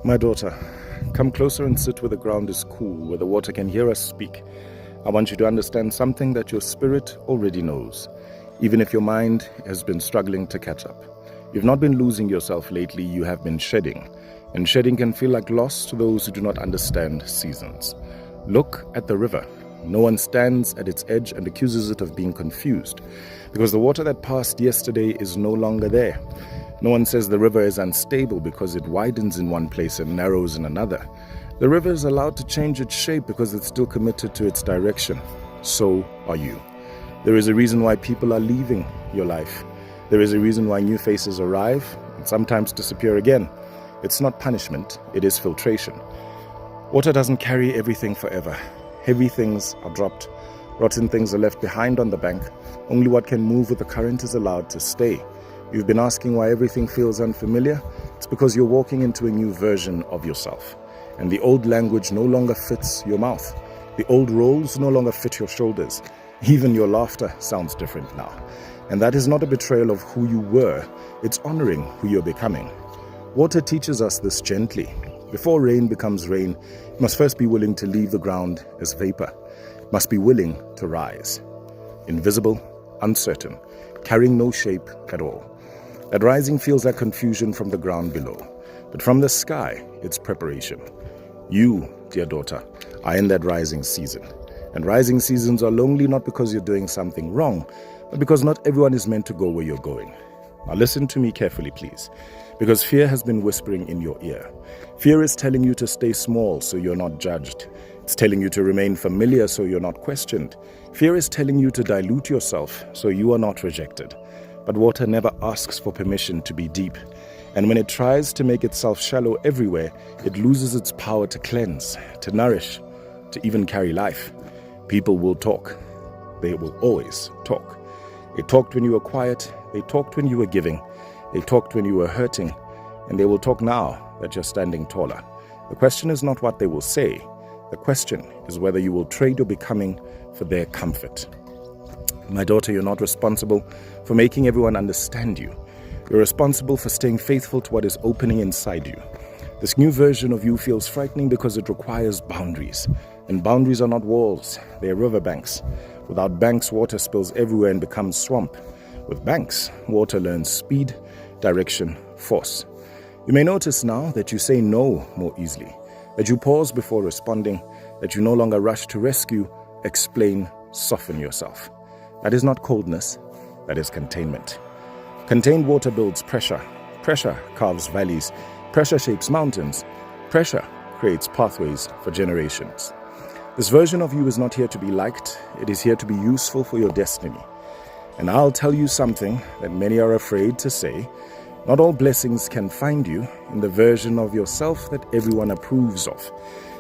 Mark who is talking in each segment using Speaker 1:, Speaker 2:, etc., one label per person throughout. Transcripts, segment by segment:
Speaker 1: My daughter, come closer and sit where the ground is cool, where the water can hear us speak. I want you to understand something that your spirit already knows, even if your mind has been struggling to catch up. You've not been losing yourself lately, you have been shedding. And shedding can feel like loss to those who do not understand seasons. Look at the river. No one stands at its edge and accuses it of being confused, because the water that passed yesterday is no longer there. No one says the river is unstable because it widens in one place and narrows in another. The river is allowed to change its shape because it's still committed to its direction. So are you. There is a reason why people are leaving your life. There is a reason why new faces arrive and sometimes disappear again. It's not punishment, it is filtration. Water doesn't carry everything forever. Heavy things are dropped. Rotten things are left behind on the bank. Only what can move with the current is allowed to stay. You've been asking why everything feels unfamiliar? It's because you're walking into a new version of yourself. And the old language no longer fits your mouth. The old roles no longer fit your shoulders. Even your laughter sounds different now. And that is not a betrayal of who you were. It's honoring who you're becoming. Water teaches us this gently. Before rain becomes rain, it must first be willing to leave the ground as vapor. It must be willing to rise. Invisible, uncertain, carrying no shape at all. That rising feels like confusion from the ground below. But from the sky, it's preparation. You, dear daughter, are in that rising season. And rising seasons are lonely not because you're doing something wrong, but because not everyone is meant to go where you're going. Now listen to me carefully, please, because fear has been whispering in your ear. Fear is telling you to stay small so you're not judged. It's telling you to remain familiar so you're not questioned. Fear is telling you to dilute yourself so you are not rejected. But water never asks for permission to be deep. And when it tries to make itself shallow everywhere, it loses its power to cleanse, to nourish, to even carry life. People will talk. They will always talk. They talked when you were quiet. They talked when you were giving. They talked when you were hurting. And they will talk now that you're standing taller. The question is not what they will say. The question is whether you will trade your becoming for their comfort. My daughter, you're not responsible for making everyone understand you. You're responsible for staying faithful to what is opening inside you. This new version of you feels frightening because it requires boundaries. And boundaries are not walls, they are riverbanks. Without banks, water spills everywhere and becomes swamp. With banks, water learns speed, direction, force. You may notice now that you say no more easily, that you pause before responding, that you no longer rush to rescue, explain, soften yourself. That is not coldness, that is containment. Contained water builds pressure. Pressure carves valleys. Pressure shapes mountains. Pressure creates pathways for generations. This version of you is not here to be liked. It is here to be useful for your destiny. And I'll tell you something that many are afraid to say. Not all blessings can find you in the version of yourself that everyone approves of.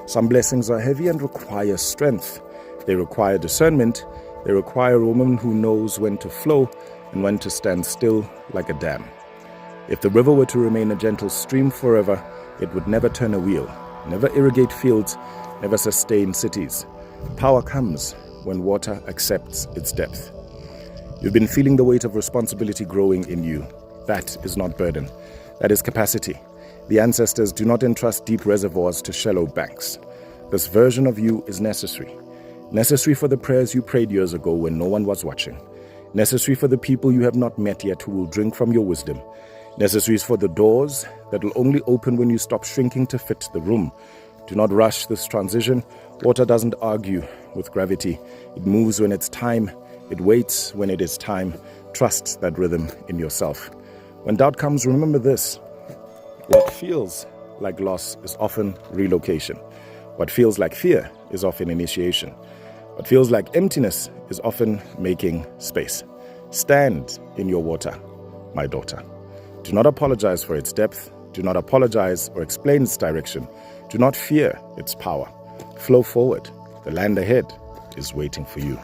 Speaker 1: Some blessings are heavy and require strength. They require discernment. They require a woman who knows when to flow and when to stand still like a dam. If the river were to remain a gentle stream forever, it would never turn a wheel, never irrigate fields, never sustain cities. Power comes when water accepts its depth. You've been feeling the weight of responsibility growing in you. That is not burden. That is capacity. The ancestors do not entrust deep reservoirs to shallow banks. This version of you is necessary. Necessary for the prayers you prayed years ago when no one was watching. Necessary for the people you have not met yet who will drink from your wisdom. Necessary for the doors that will only open when you stop shrinking to fit the room. Do not rush this transition. Water doesn't argue with gravity. It moves when it's time. It waits when it is time. Trust that rhythm in yourself. When doubt comes, remember this. What feels like loss is often relocation. What feels like fear is often initiation. What feels like emptiness is often making space. Stand in your water, my daughter. Do not apologize for its depth. Do not apologize or explain its direction. Do not fear its power. Flow forward. The land ahead is waiting for you.